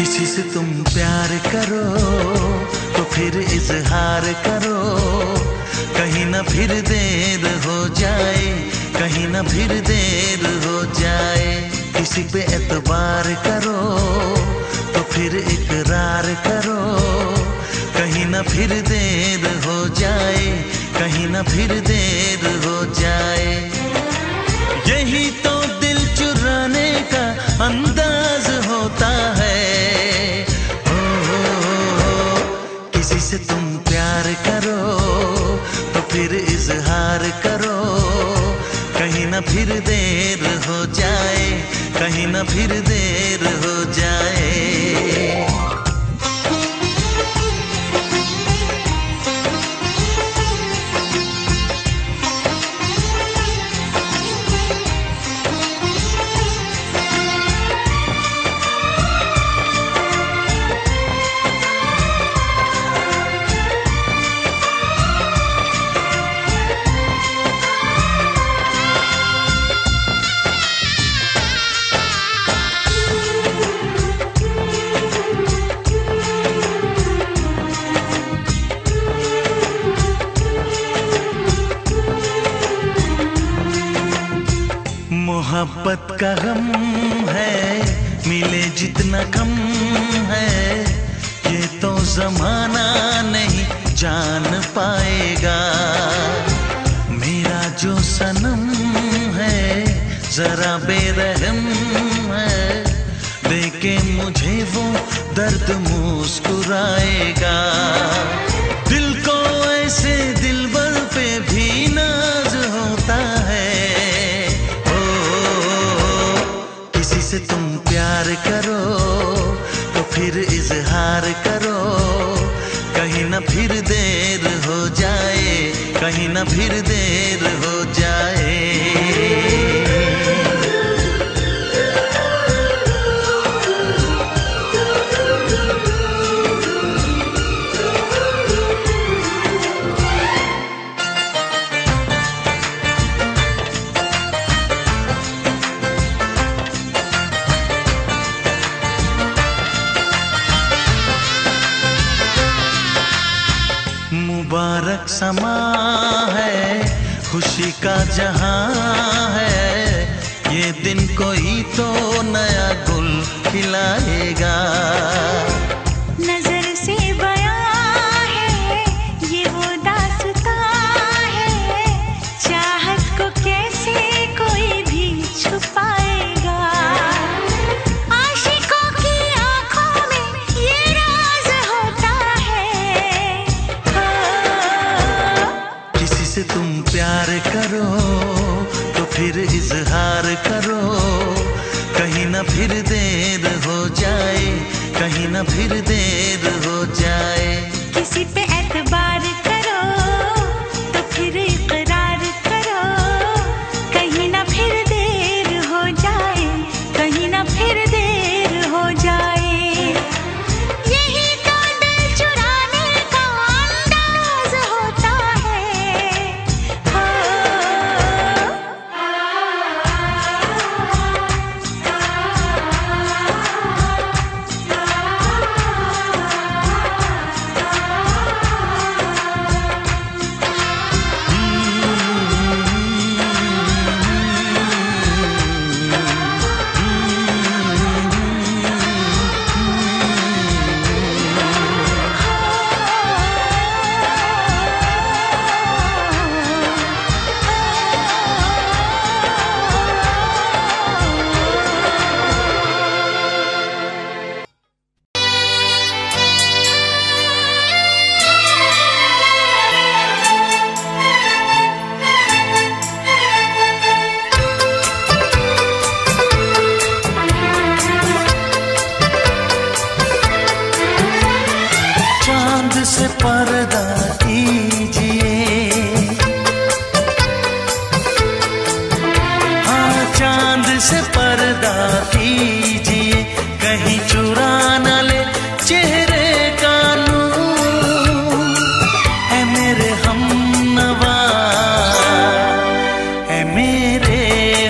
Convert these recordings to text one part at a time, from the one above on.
किसी से तुम प्यार करो तो फिर इजहार करो, कहीं ना फिर देर हो जाए, कहीं ना फिर देर हो जाए। किसी पे एतबार करो तो फिर इकरार करो, कहीं ना फिर देर हो जाए, कहीं ना फिर देर हो जाए। यही तो दिल चुराने का अंदाज होता है। किसी से तुम प्यार करो तो फिर इजहार करो, कहीं ना फिर देर हो जाए, कहीं ना फिर देर हो जाए। मोहब्बत का गम है, मिले जितना कम है, ये तो जमाना नहीं जान पाएगा। मेरा जो सनम है जरा बेरहम है, देखे मुझे वो दर्द मुस्कुराएगा। दिल को ऐसे दिलबर पे भी नाज होता है। किसी से तुम प्यार करो तो फिर इजहार करो, कहीं ना फिर देर हो जाए, कहीं ना फिर देर हो जाए। मुबारक समा है, खुशी का जहां है, ये दिन कोई तो नया गुल खिलाएगा। नजर से बयां है ये वो दास्तां है, चाहत को कैसे कोई भी छुपाएगा। आशिकों की आंखों में ये राज होता है। किसी से तुम प्यार करो तो फिर इजहार करो, कहीं ना फिर देर हो जाए, कहीं ना फिर देर हो जाए। किसी पे एतबार करो तो फिर इकरार करो, कहीं ना फिर देर हो जाए, कहीं ना फिर देर हो जाए। यही तो दिल चुराने का अंदाज होता है। से पर्दा कीजिए, हाँ चांद से पर्दा कीजिए, कहीं चुरा न ले चेहरे का नूर। है मेरे हमनवा, है मेरे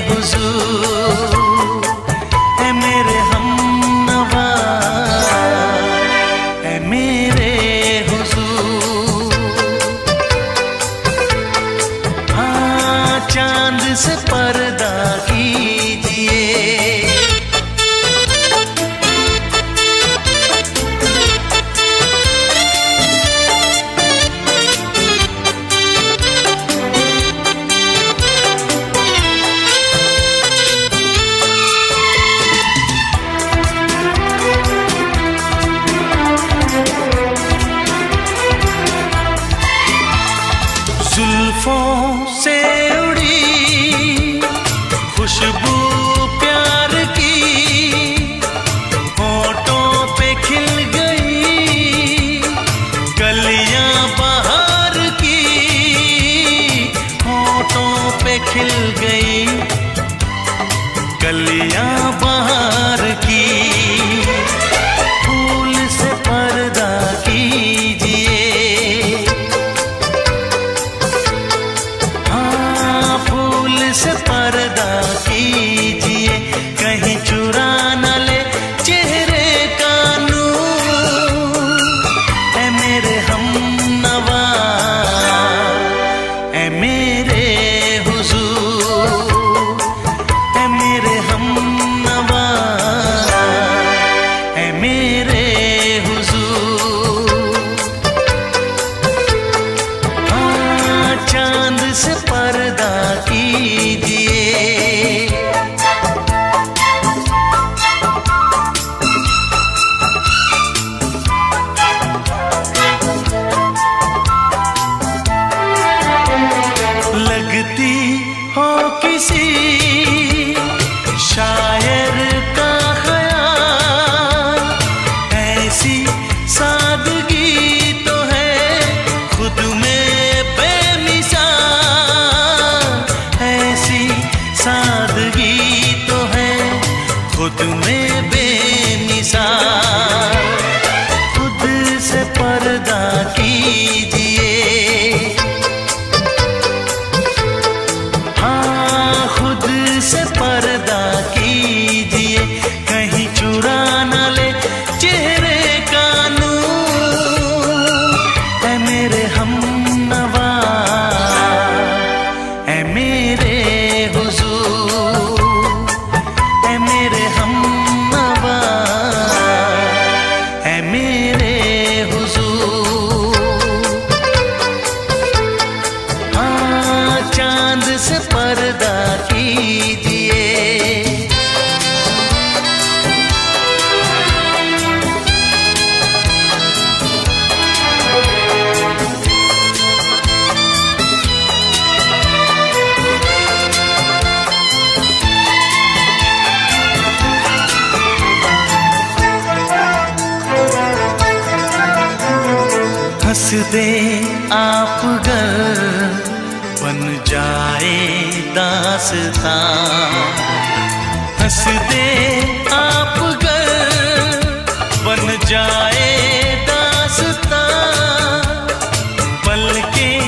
हुजूर, है मेरे हमनवा। दे आप गर बन जाए दास्तां, हंस दे आप गर बन जाए दास्तां, पलकें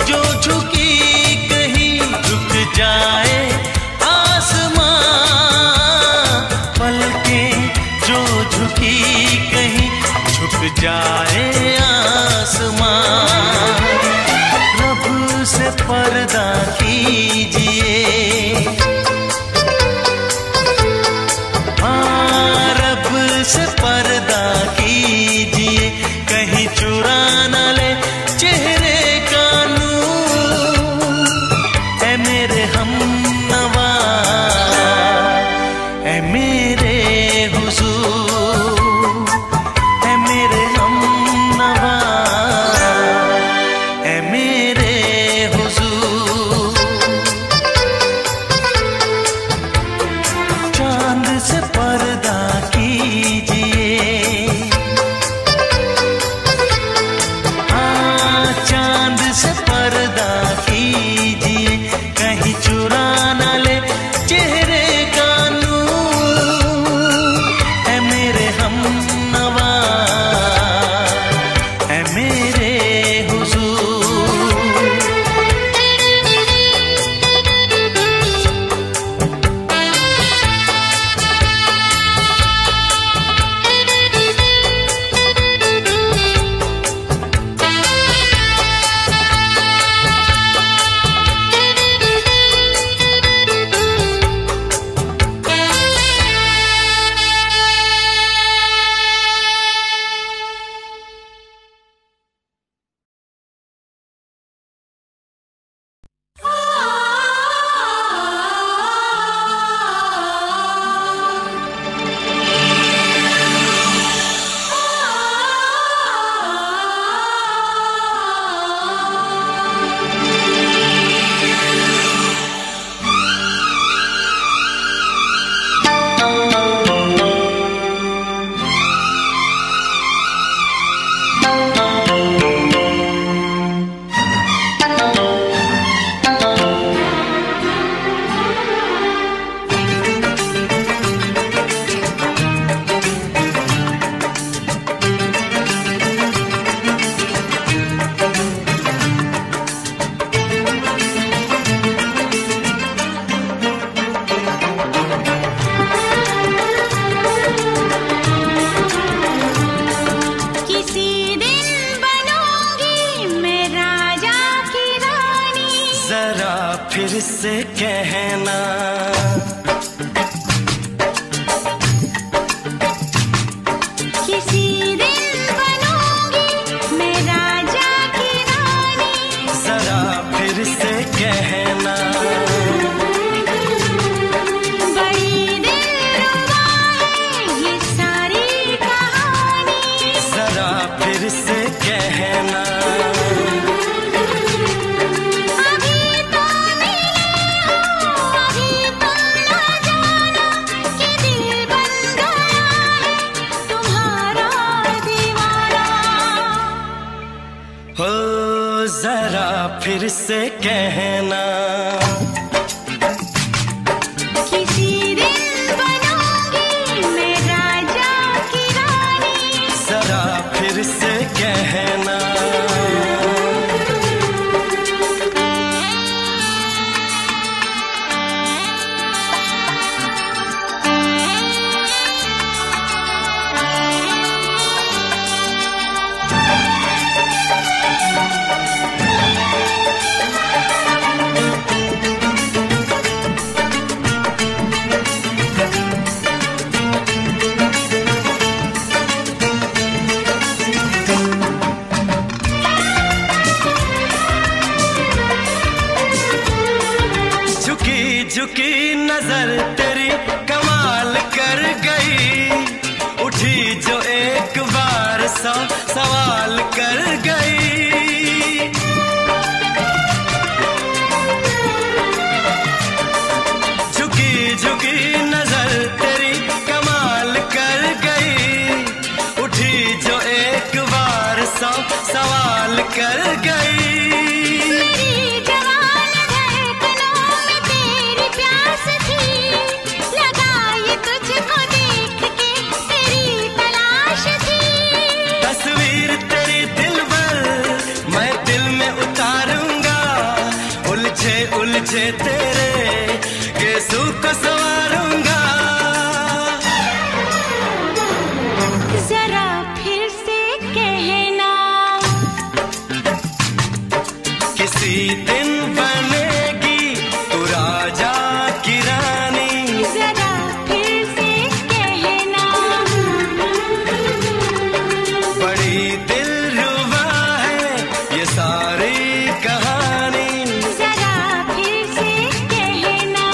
जो झुकी कहीं झुक जाए आसमां, पलकें जो झुकी कहीं झुक जाए आसमां। रब से पर्दा कीजिए, हाँ रब से पर्दा कीजिए, कहीं चुरा न ले चेहरे का नूर। ऐ मेरे हमनवा, ऐ मेरे हुजूर, ऐ मेरे हमनवा, ऐ मेरे हुजूर। चांद से पर्दा कीजिए, हाँ चांद से पर्दा कीजिए, कहीं चुरा न ले चेहरे का नूर। ऐ मेरे हमनवा, ऐ मेरे हुजूर। फिर से कहना, किसी दिन बनूंगी मैं राजा की रानी। जरा फिर से कहना, बड़ी दिलरुबा है ये सारी कहानी। जरा फिर से कहना, जरा फिर से कहना, किसी दिन बनूंगी मैं राजा की रानी। जरा फिर से कहना, सवाल कर गई। मेरी जवान धड़कनों में तेरी प्यास थी, लगाई तुझको देख के तेरी तलाश थी। तस्वीर तेरी दिलबर मैं दिल में उतारूंगा, उलझे उलझे तेरे गेसू को संवारूंगा। जरा फिर से कहना, किसी दिन बनेगी तू राजा की रानी। जरा फिर से कहना, बड़ी दिलरुबा है ये सारी कहानी। जरा फिर से कहना,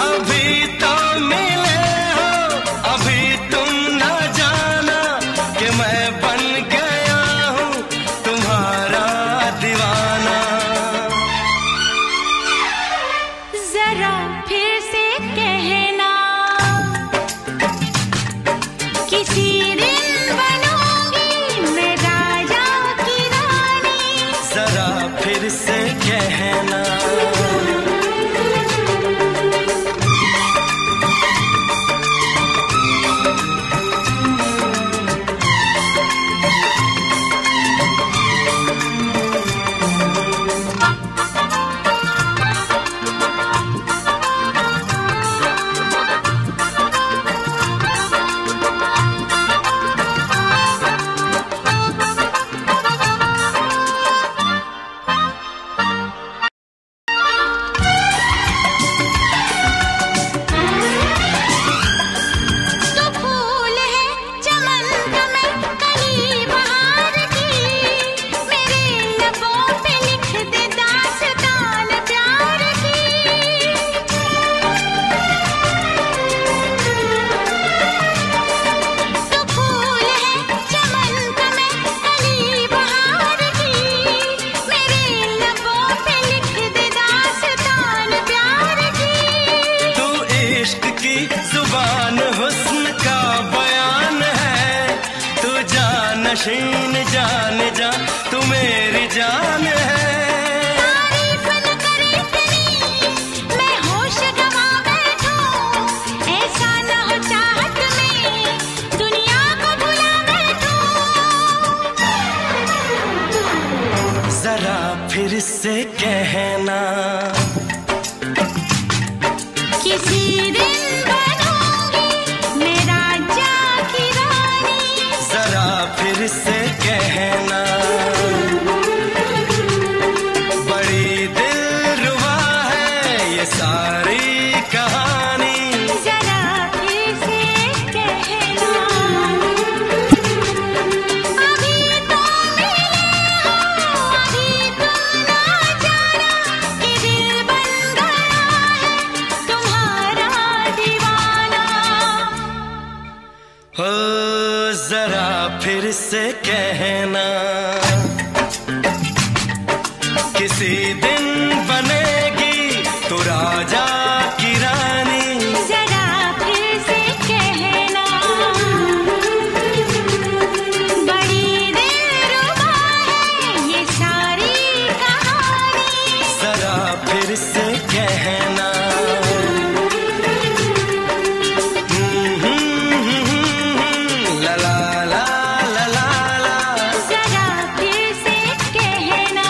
अभी तो मिले हो, अभी तुम न जाना कि मैं बन गया हूँ तुम्हारा दीवाना। जरा फिर से कहना, किसी दिन बनूंगी मैं राजा की रानी। जरा फिर से कहना, तो फूल है चमन का मैं कली बहार की, मेरे लबों पे लिख दे दास्तान प्यार की। तो फूल है चमन का मैं कली बहार की, मेरे लबों पे लिख दे दास्तान प्यार की। तू इश्क की जुबान हुस्न का बयान है, तू जानशीन जान जा तू मेरी जान है। तारीफ न करे इतनी मैं होश गवा बैठूं, ऐसा न हो चाहत में दुनिया को भुला बैठूं। जरा फिर से कहना, किसी दिन बनूंगी मैं राजा की रानी। जरा फिर से कहना, बड़ी दिलरुबा है ये सारी कहानी। जरा फिर से कहना, अभी तो मिले हो, अभी तुम ना जाना कि दिल बन गया है तुम्हारा दीवाना। हो जरा फिर से कहना, किसी दिन बनेगी तू राजा की रानी। जरा फिर से कहना, बड़ी दिलरुबा है ये सारी कहानी। जरा फिर से कहना, ला ला ला ला ला ला। जरा फिर से कहना,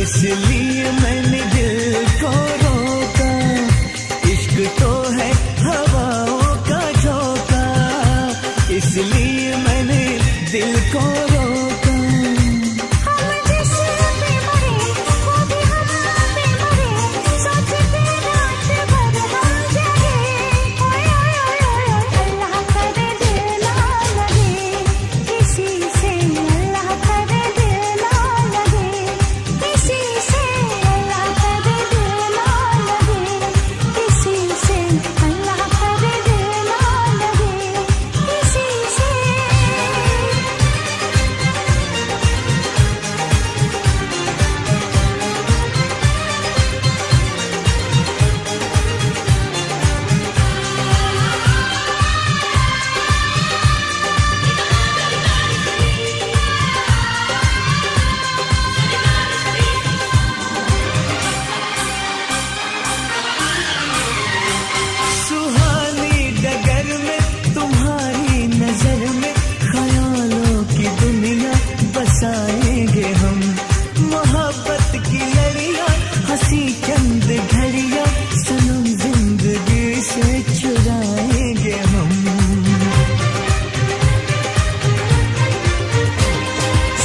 इसलिए मैंने दिल को रोका, इश्क तो है हवाओं का झोंका, इसलिए मैंने दिल को रोका। हम जिस पे मरे वो भी हम पे मरे, सोचते रात भर हम जगे। ओए ओए ओए ओए अल्लाह करे दिल ना लगे किसी से, अल्लाह करे दिल ना लगे किसी से, अल्लाह करे दिल ना लगे किसी से, अल्लाह करे दिल ना लगे किसी से। सुहानी डगर में तुम्हारी नजर में ख्यालों की दुनिया बसाएंगे हम, मोहब्बत की लड़ियां हंसी चंद घड़ियां सनम जिंदगी से चुराएंगे हम।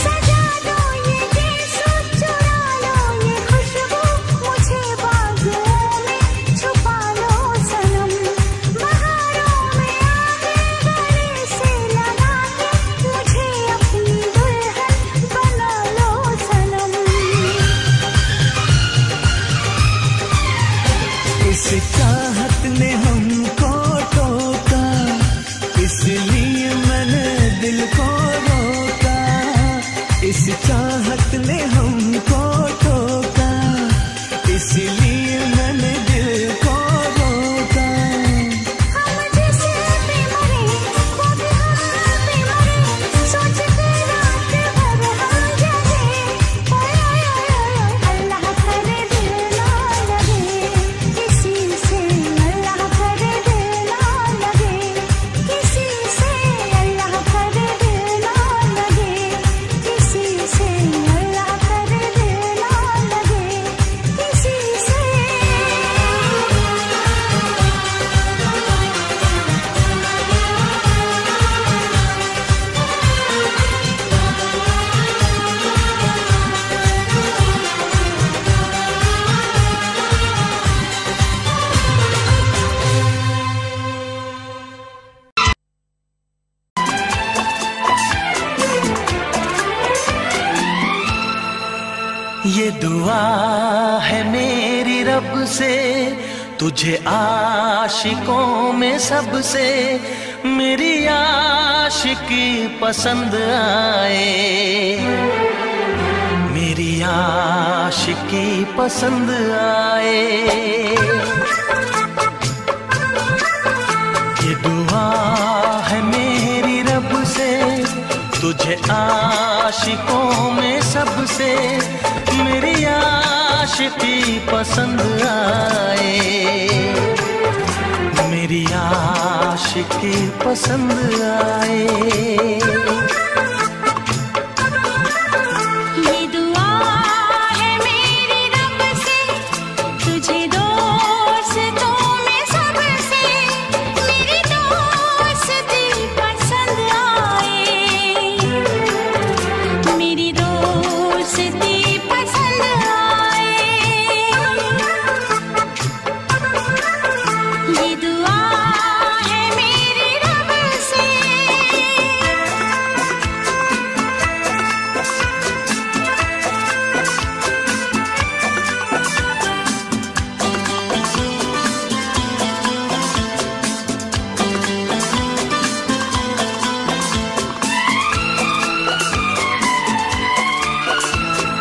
सजा दो ये गीत, चुरा लो ये खुशबू, मुझे बागों में छुपा लो सनम, बहारों में आगे गले से लगा के मुझे अपनी दुल्हन बना लो सनम। इस चाहत ने हमको टोका, इसलिए मैंने दिल को रोका, इस चाहत ने हमको टोका, इसलिए मैंने दिल को रोका। हम जिस पे मरे वो भी हम पे मरे, सोचते रात भर हम जगे। ओए ओए ओए ओए अल्लाह करे दिल ना लगे किसी से, अल्लाह करे दिल ना लगे किसी से, अल्लाह करे दिल ना लगे किसी से, अल्लाह करे दिल ना लगे किसी से। ये दुआ है मेरी रब से, तुझे आशिकों में सबसे मेरी आशिकी पसंद आए, मेरी आशिकी पसंद आए। ये दुआ है मेरी रब से, तुझे आशिकों में सबसे मेरी आशिकी पसंद आए, मेरी आशिकी पसंद आए। ये दुआ है मेरी रब से, तुझे दोस्तों में सबसे मेरी दोस्ती पसंद आए, मेरी दोस्ती पसंद आए। ये दुआ है मेरी रब से।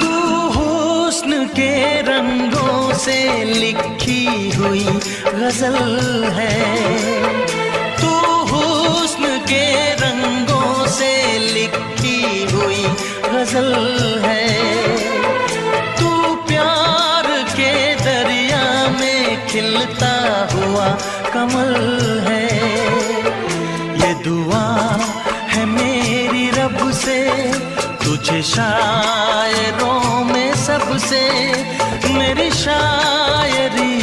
तू हुस्न के रंगों से लिखी हुई गजल है, तू हुस्न के रंगों से लिखी हुई गजल है, तू प्यार के दरिया में खिलता हुआ कमल है। ये दुआ है मेरी रब से, तुझे शायरों में सबसे मेरी शायरी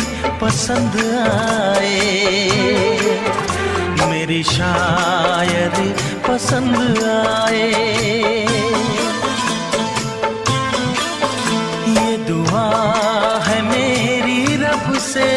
पसंद आए, मेरी शायरी पसंद आए। ये दुआ है मेरी रब से।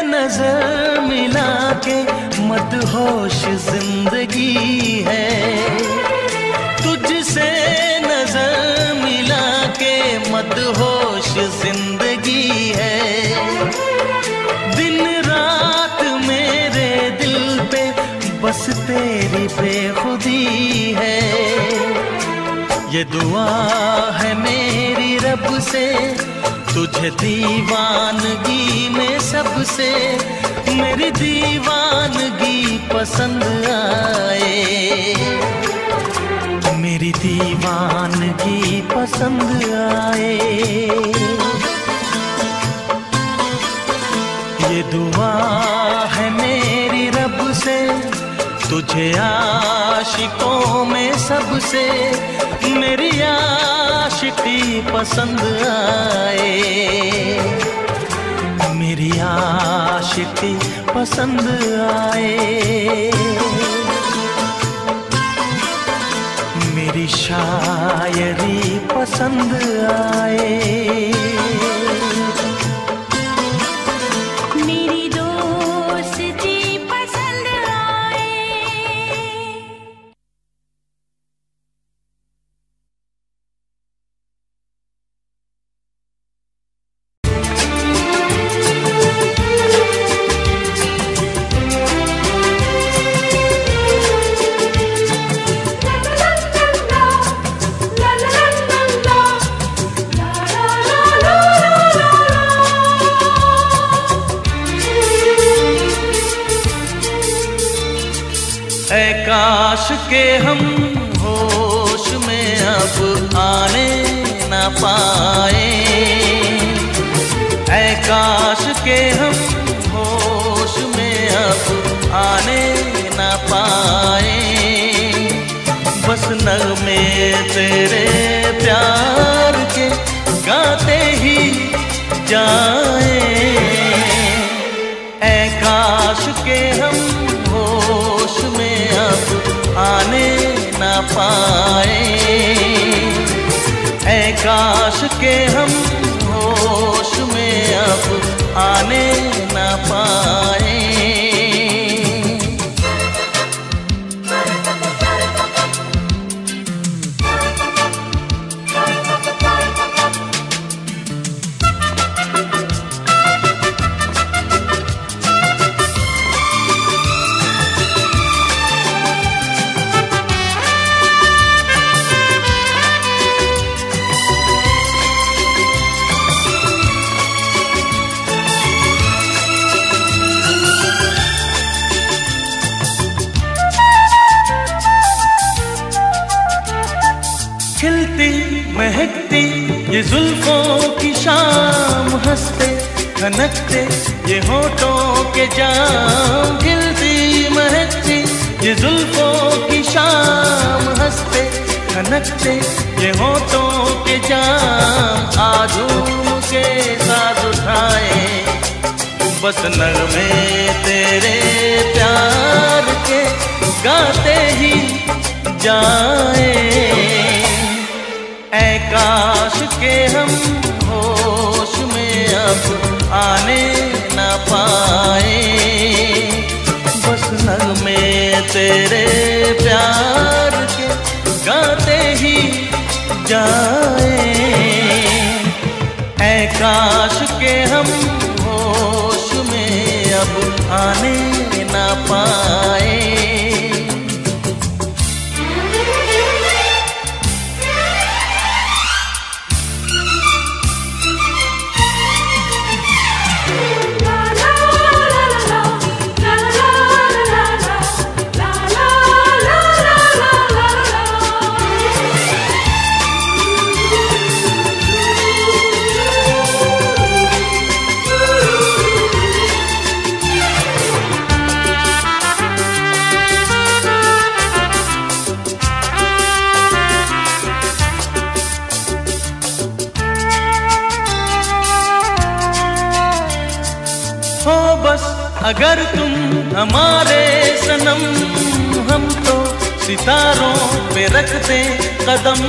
नजर मिला के मदहोश जिंदगी है, तुझसे नजर मिला के मदहोश जिंदगी है। दिन रात मेरे दिल पे बस तेरी बेखुदी है। ये दुआ है मेरी रब से, तुझे दीवानगी में सबसे मेरी दीवानगी पसंद आए, मेरी दीवानगी पसंद आए। ये दुआ है मेरी रब से, तुझे आशिकों में सबसे मेरी आशिकी पसंद आए, मेरी आशिकी पसंद आए। मेरी शायरी पसंद आए। काश के हम होश में अब आने न पाए, ऐ काश के हम होश में अब आने न पाए। बस नगमे तेरे प्यार के गाते ही जाए, ऐ काश के हम होश में अब आने न पाए, ऐ काश के हम होश में अब आने न पाए। महकती ये जुल्फों की शाम, हंसते खनकते ये होठों के जाम, खिलती महकती ये जुल्फों की शाम, हंसते खनकते ये होठों के जाम। आजूम के साथ उठाए बस नगमे तेरे प्यार के, गाते ही जाए। ऐ काश के हम होश में अब आने न पाए, बस नगमे तेरे प्यार के गाते ही जाए। ऐ काश के हम होश में अब आने न पाए। हो बस अगर तुम हमारे सनम, हम तो सितारों पे रखते कदम।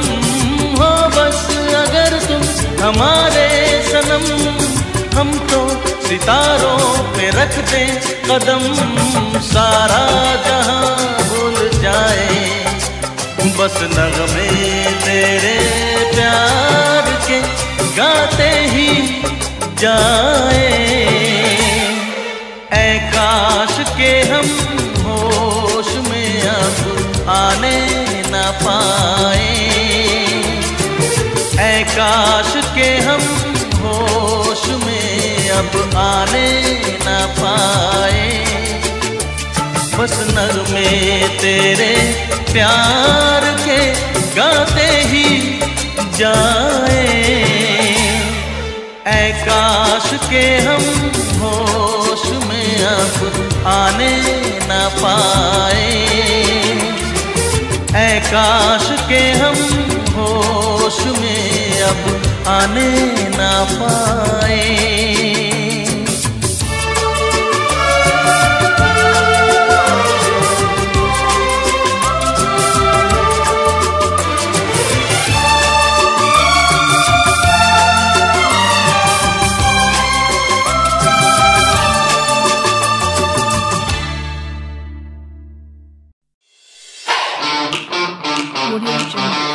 हो बस अगर तुम हमारे सनम, हम तो सितारों पे रखते कदम। सारा जहां भूल जाए बस नगमे तेरे प्यार के गाते ही जाए। ऐ काश के हम होश में अब आने न पाए, ऐ काश के हम होश में अब आने न पाए। बस नगमे तेरे प्यार के गाते ही जाए। ऐ काश के हम होश में अब आने न पाए, ऐ काश के हम होश में अब आने न पाए। Audio Jungle.